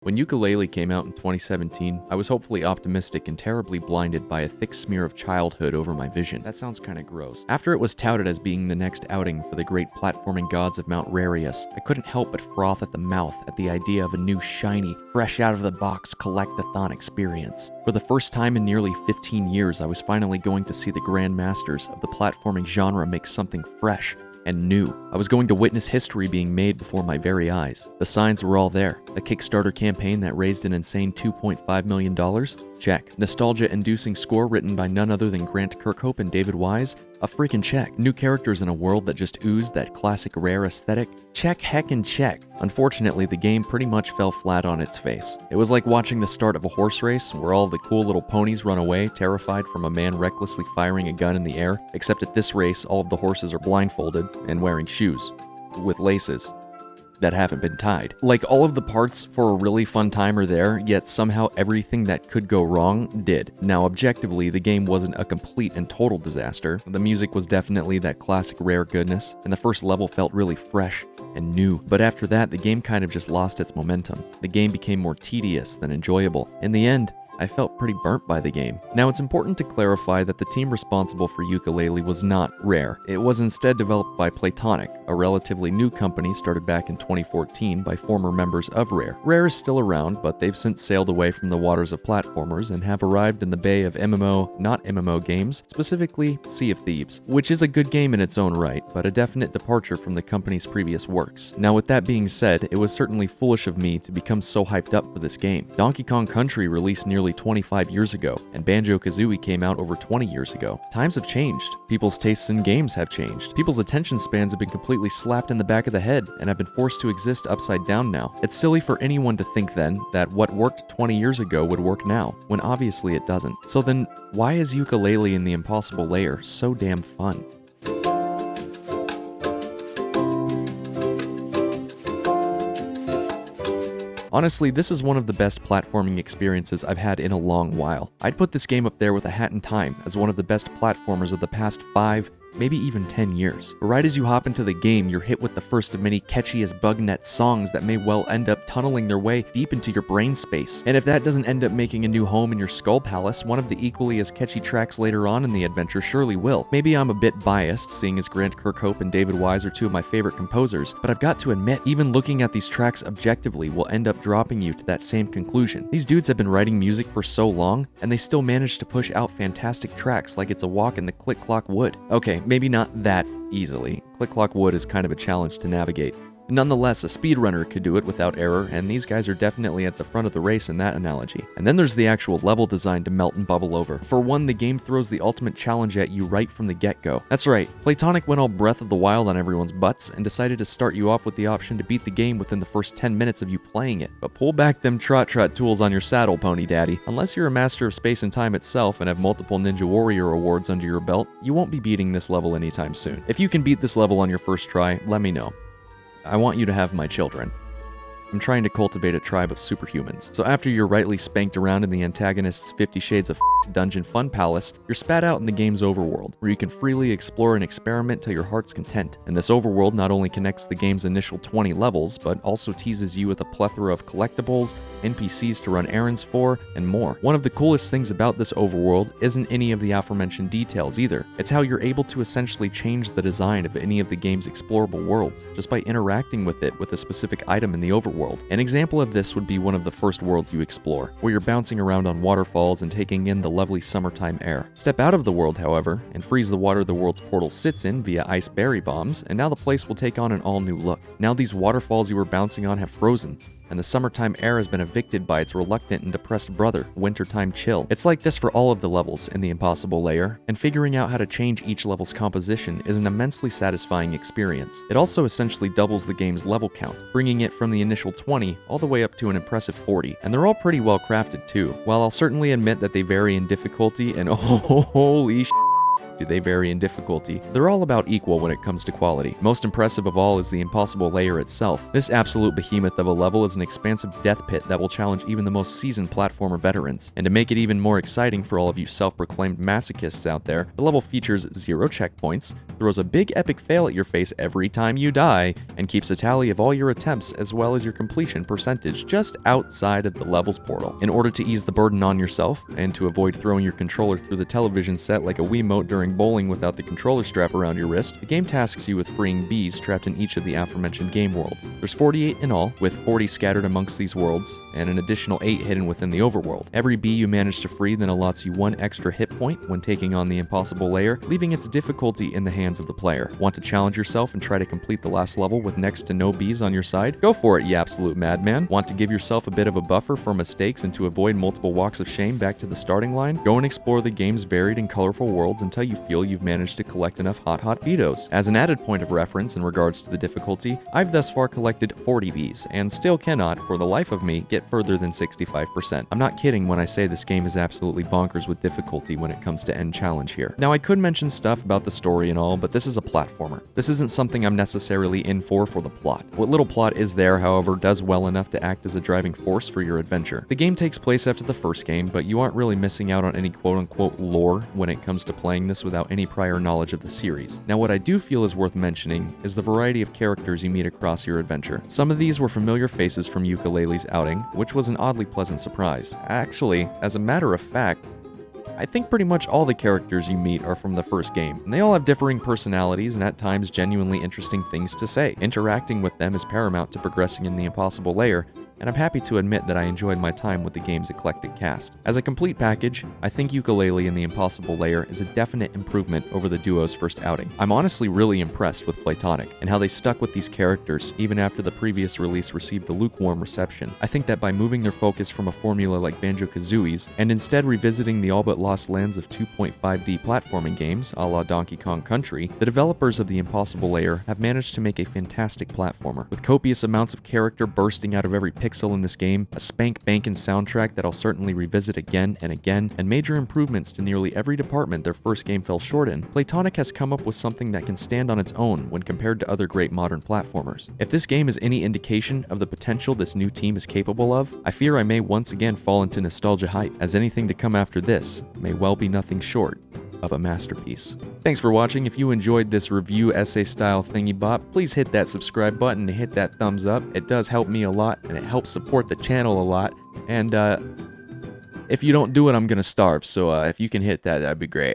When Yooka-Laylee came out in 2017, I was hopefully optimistic and terribly blinded by a thick smear of childhood over my vision. That sounds kinda gross. After it was touted as being the next outing for the great platforming gods of Mount Rarius, I couldn't help but froth at the mouth at the idea of a new shiny, fresh out of the box collect-a-thon experience. For the first time in nearly 15 years, I was finally going to see the grandmasters of the platforming genre make something fresh and new. I was going to witness history being made before my very eyes. The signs were all there. A Kickstarter campaign that raised an insane $2.5 million? Check. Nostalgia-inducing score written by none other than Grant Kirkhope and David Wise? A freaking check. New characters in a world that just oozed that classic Rare aesthetic? Check, heckin' check. Unfortunately, the game pretty much fell flat on its face. It was like watching the start of a horse race where all the cool little ponies run away, terrified from a man recklessly firing a gun in the air, except at this race, all of the horses are blindfolded and wearing shoes with laces that haven't been tied. Like, all of the parts for a really fun time are there, yet somehow everything that could go wrong did. Now, objectively, the game wasn't a complete and total disaster. The music was definitely that classic Rare goodness, and the first level felt really fresh and new. But after that, the game kind of just lost its momentum. The game became more tedious than enjoyable. In the end, I felt pretty burnt by the game. Now, it's important to clarify that the team responsible for Yooka-Laylee was not Rare. It was instead developed by Playtonic, a relatively new company started back in 2014 by former members of Rare. Rare is still around, but they've since sailed away from the waters of platformers and have arrived in the bay of MMO, not MMO games, specifically Sea of Thieves, which is a good game in its own right, but a definite departure from the company's previous works. Now, with that being said, it was certainly foolish of me to become so hyped up for this game. Donkey Kong Country released nearly 25 years ago, and Banjo-Kazooie came out over 20 years ago. Times have changed. People's tastes in games have changed. People's attention spans have been completely slapped in the back of the head and have been forced to exist upside down now. It's silly for anyone to think then that what worked 20 years ago would work now, when obviously it doesn't. So then, why is Yooka-Laylee and the Impossible Lair so damn fun? Honestly, this is one of the best platforming experiences I've had in a long while. I'd put this game up there with A Hat in Time as one of the best platformers of the past 5, maybe even 10 years. But right as you hop into the game, you're hit with the first of many catchy as bug net songs that may well end up tunneling their way deep into your brain space. And if that doesn't end up making a new home in your skull palace, one of the equally as catchy tracks later on in the adventure surely will. Maybe I'm a bit biased, seeing as Grant Kirkhope and David Wise are two of my favorite composers, but I've got to admit, even looking at these tracks objectively will end up dropping you to that same conclusion. These dudes have been writing music for so long, and they still manage to push out fantastic tracks like it's a walk in the Click-Clock Wood. Okay, maybe not that easily. Click-Clock Wood is kind of a challenge to navigate. Nonetheless, a speedrunner could do it without error, and these guys are definitely at the front of the race in that analogy. And then there's the actual level design to melt and bubble over. For one, the game throws the ultimate challenge at you right from the get-go. That's right, Playtonic went all Breath of the Wild on everyone's butts and decided to start you off with the option to beat the game within the first 10 minutes of you playing it. But pull back them trot-trot tools on your saddle, Pony Daddy. Unless you're a master of space and time itself and have multiple Ninja Warrior awards under your belt, you won't be beating this level anytime soon. If you can beat this level on your first try, let me know. I want you to have my children. I'm trying to cultivate a tribe of superhumans. So after you're rightly spanked around in the antagonist's 50 Shades of dungeon fun palace, you're spat out in the game's overworld, where you can freely explore and experiment till your heart's content. And this overworld not only connects the game's initial 20 levels, but also teases you with a plethora of collectibles, NPCs to run errands for, and more. One of the coolest things about this overworld isn't any of the aforementioned details either. It's how you're able to essentially change the design of any of the game's explorable worlds, just by interacting with it with a specific item in the overworld. An example of this would be one of the first worlds you explore, where you're bouncing around on waterfalls and taking in the lovely summertime air. Step out of the world, however, and freeze the water the world's portal sits in via ice berry bombs, and now the place will take on an all-new look. Now these waterfalls you were bouncing on have frozen, and the summertime air has been evicted by its reluctant and depressed brother, wintertime chill. It's like this for all of the levels in the Impossible Lair, and figuring out how to change each level's composition is an immensely satisfying experience. It also essentially doubles the game's level count, bringing it from the initial 20 all the way up to an impressive 40, and they're all pretty well crafted too. While I'll certainly admit that they vary in difficulty, and holy Do they vary in difficulty? They're all about equal when it comes to quality. Most impressive of all is the impossible layer itself. This absolute behemoth of a level is an expansive death pit that will challenge even the most seasoned platformer veterans. And to make it even more exciting for all of you self-proclaimed masochists out there, the level features 0 checkpoints, throws a big epic fail at your face every time you die, and keeps a tally of all your attempts as well as your completion percentage just outside of the level's portal. In order to ease the burden on yourself, and to avoid throwing your controller through the television set like a Wiimote during bowling without the controller strap around your wrist, the game tasks you with freeing bees trapped in each of the aforementioned game worlds. There's 48 in all, with 40 scattered amongst these worlds, and an additional 8 hidden within the overworld. Every bee you manage to free then allots you 1 extra hit point when taking on the impossible layer, leaving its difficulty in the hands of the player. Want to challenge yourself and try to complete the last level with next to no bees on your side? Go for it, you absolute madman. Want to give yourself a bit of a buffer for mistakes and to avoid multiple walks of shame back to the starting line? Go and explore the game's varied and colorful worlds until you feel you've managed to collect enough hot beetos. As an added point of reference in regards to the difficulty, I've thus far collected 40 bees, and still cannot, for the life of me, get further than 65%. I'm not kidding when I say this game is absolutely bonkers with difficulty when it comes to end challenge here. Now, I could mention stuff about the story and all, but this is a platformer. This isn't something I'm necessarily in for the plot. What little plot is there, however, does well enough to act as a driving force for your adventure. The game takes place after the first game, but you aren't really missing out on any quote-unquote lore when it comes to playing this without any prior knowledge of the series. Now, what I do feel is worth mentioning is the variety of characters you meet across your adventure. Some of these were familiar faces from Yooka-Laylee's outing, which was an oddly pleasant surprise. Actually, as a matter of fact, I think pretty much all the characters you meet are from the first game, and they all have differing personalities and at times genuinely interesting things to say. Interacting with them is paramount to progressing in the impossible layer, and I'm happy to admit that I enjoyed my time with the game's eclectic cast. As a complete package, I think Yooka-Laylee in the impossible layer is a definite improvement over the duo's first outing. I'm honestly really impressed with Playtonic, and how they stuck with these characters even after the previous release received a lukewarm reception. I think that by moving their focus from a formula like Banjo-Kazooie's, and instead revisiting the all but lost lands of 2.5D platforming games, a la Donkey Kong Country, the developers of the impossible layer have managed to make a fantastic platformer. With copious amounts of character bursting out of every pixel in this game, a spank-bankin' soundtrack that I'll certainly revisit again and again, and major improvements to nearly every department their first game fell short in, Playtonic has come up with something that can stand on its own when compared to other great modern platformers. If this game is any indication of the potential this new team is capable of, I fear I may once again fall into nostalgia hype, as anything to come after this may well be nothing short of a masterpiece. Thanks for watching. If you enjoyed this review essay style thingy bop, please hit that subscribe button and hit that thumbs up. It does help me a lot and it helps support the channel a lot. And if you don't do it, I'm gonna starve. So if you can hit that, that'd be great.